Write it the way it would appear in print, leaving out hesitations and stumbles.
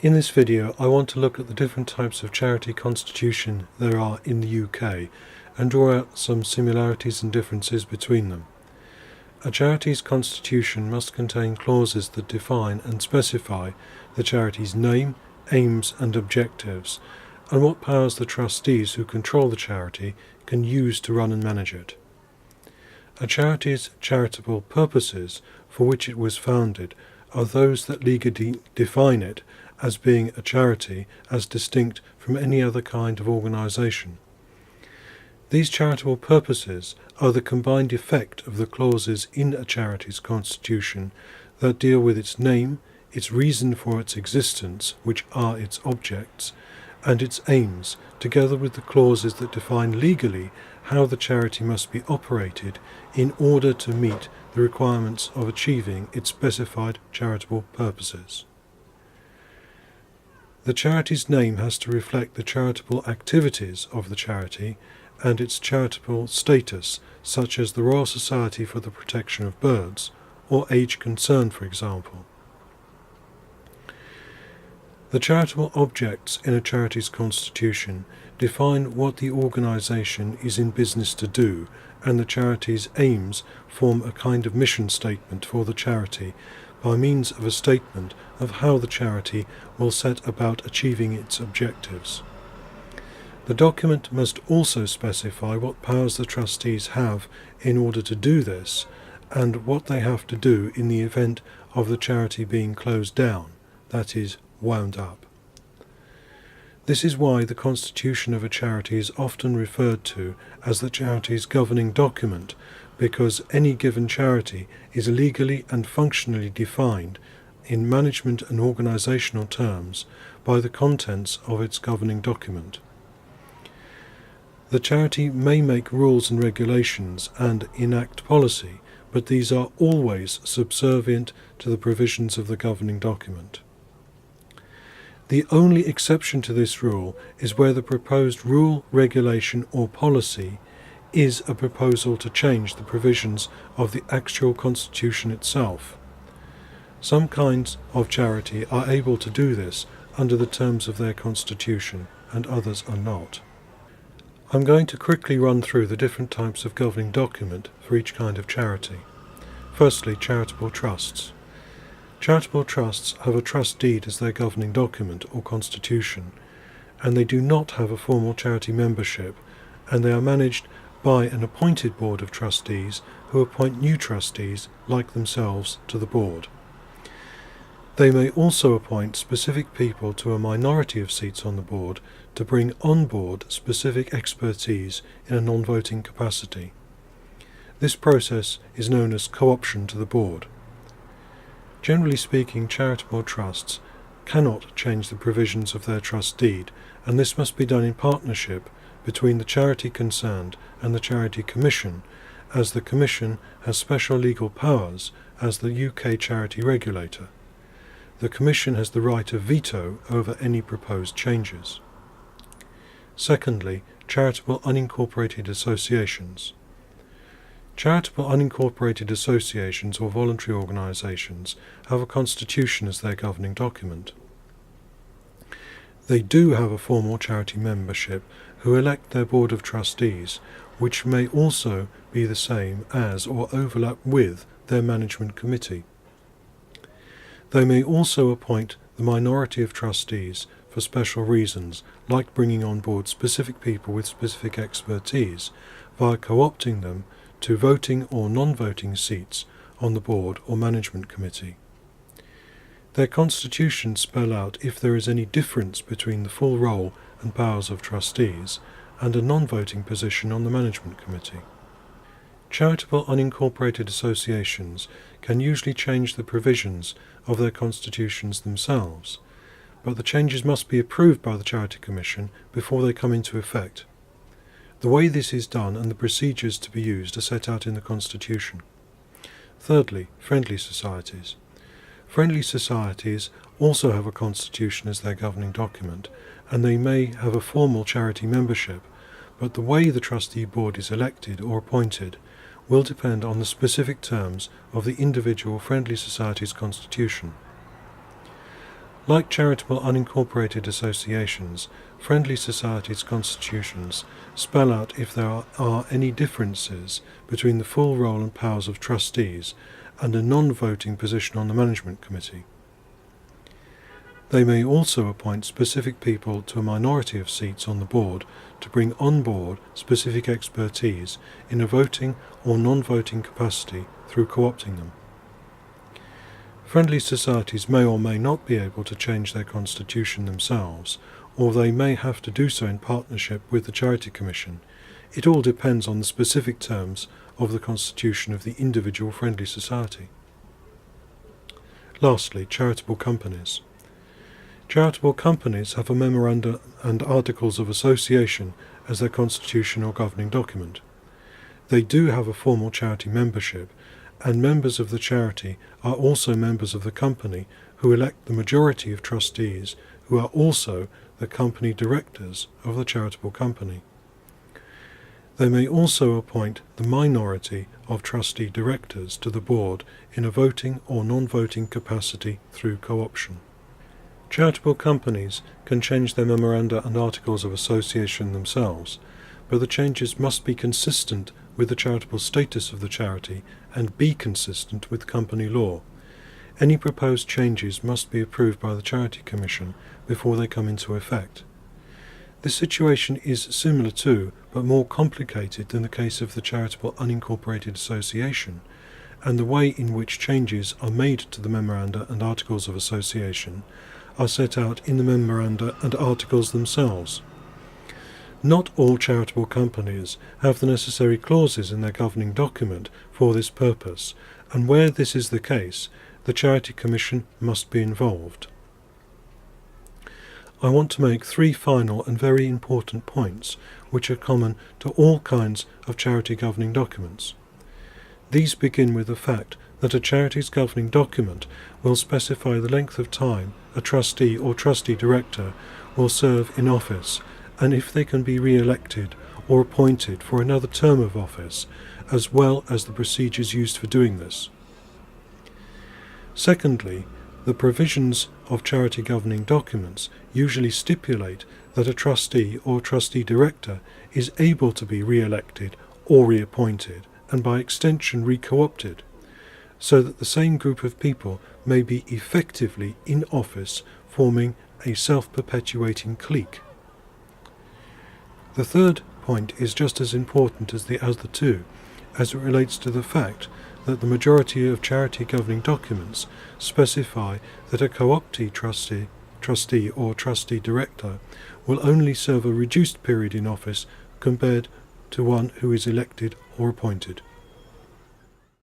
In this video, I want to look at the different types of charity constitution there are in the UK and draw out some similarities and differences between them. A charity's constitution must contain clauses that define and specify the charity's name, aims and objectives, and what powers the trustees who control the charity can use to run and manage it. A charity's charitable purposes for which it was founded are those that legally define it as being a charity as distinct from any other kind of organisation. These charitable purposes are the combined effect of the clauses in a charity's constitution that deal with its name, its reason for its existence, which are its objects, and its aims, together with the clauses that define legally how the charity must be operated in order to meet the requirements of achieving its specified charitable purposes. The charity's name has to reflect the charitable activities of the charity and its charitable status, such as the Royal Society for the Protection of Birds, or Age Concern, for example. The charitable objects in a charity's constitution define what the organisation is in business to do, and the charity's aims form a kind of mission statement for the charity by means of a statement of how the charity will set about achieving its objectives. The document must also specify what powers the trustees have in order to do this, and what they have to do in the event of the charity being closed down, that is, wound up. This is why the constitution of a charity is often referred to as the charity's governing document, because any given charity is legally and functionally defined in management and organisational terms by the contents of its governing document. The charity may make rules and regulations and enact policy, but these are always subservient to the provisions of the governing document. The only exception to this rule is where the proposed rule, regulation or policy is a proposal to change the provisions of the actual constitution itself. Some kinds of charity are able to do this under the terms of their constitution, and others are not. I'm going to quickly run through the different types of governing document for each kind of charity. Firstly, charitable trusts. Charitable trusts have a trust deed as their governing document or constitution, and they do not have a formal charity membership, and they are managed by an appointed board of trustees who appoint new trustees like themselves to the board. They may also appoint specific people to a minority of seats on the board to bring on board specific expertise in a non-voting capacity. This process is known as co-option to the board. Generally speaking, charitable trusts cannot change the provisions of their trust deed, and this must be done in partnership between the charity concerned and the Charity Commission, as the Commission has special legal powers as the UK charity regulator. The Commission has the right of veto over any proposed changes. Secondly, charitable unincorporated associations. Charitable unincorporated associations or voluntary organisations have a constitution as their governing document. They do have a formal charity membership who elect their board of trustees, which may also be the same as or overlap with their management committee. They may also appoint the minority of trustees for special reasons, like bringing on board specific people with specific expertise, via co-opting them to voting or non-voting seats on the board or management committee. Their constitutions spell out if there is any difference between the full role and powers of trustees and a non-voting position on the management committee. Charitable unincorporated associations can usually change the provisions of their constitutions themselves, but the changes must be approved by the Charity Commission before they come into effect. The way this is done and the procedures to be used are set out in the Constitution. Thirdly, friendly societies. Friendly societies also have a constitution as their governing document, and they may have a formal charity membership, but the way the trustee board is elected or appointed will depend on the specific terms of the individual friendly society's constitution. Like charitable unincorporated associations, friendly societies' constitutions spell out if there are any differences between the full role and powers of trustees and a non-voting position on the management committee. They may also appoint specific people to a minority of seats on the board to bring on board specific expertise in a voting or non-voting capacity through co-opting them. Friendly societies may or may not be able to change their constitution themselves, or they may have to do so in partnership with the Charity Commission. It all depends on the specific terms of the constitution of the individual friendly society. Lastly, charitable companies. Charitable companies have a memoranda and articles of association as their constitution or governing document. They do have a formal charity membership, and members of the charity are also members of the company who elect the majority of trustees, who are also the company directors of the charitable company. They may also appoint the minority of trustee directors to the board in a voting or non-voting capacity through co-option. Charitable companies can change their memoranda and articles of association themselves, but the changes must be consistent with the charitable status of the charity and be consistent with company law. Any proposed changes must be approved by the Charity Commission before they come into effect. This situation is similar to, but more complicated than the case of the Charitable Unincorporated Association, and the way in which changes are made to the memoranda and articles of association are set out in the memoranda and articles themselves. Not all charitable companies have the necessary clauses in their governing document for this purpose, and where this is the case, the Charity Commission must be involved. I want to make three final and very important points which are common to all kinds of charity governing documents. These begin with the fact that a charity's governing document will specify the length of time a trustee or trustee director will serve in office, and if they can be re-elected or appointed for another term of office, as well as the procedures used for doing this. Secondly, the provisions of charity governing documents usually stipulate that a trustee or trustee director is able to be re-elected or reappointed, and by extension re-co-opted, so that the same group of people may be effectively in office, forming a self-perpetuating clique. The third point is just as important as the other two, as it relates to the fact that the majority of charity governing documents specify that a co-optee trustee or trustee director will only serve a reduced period in office compared to one who is elected or appointed.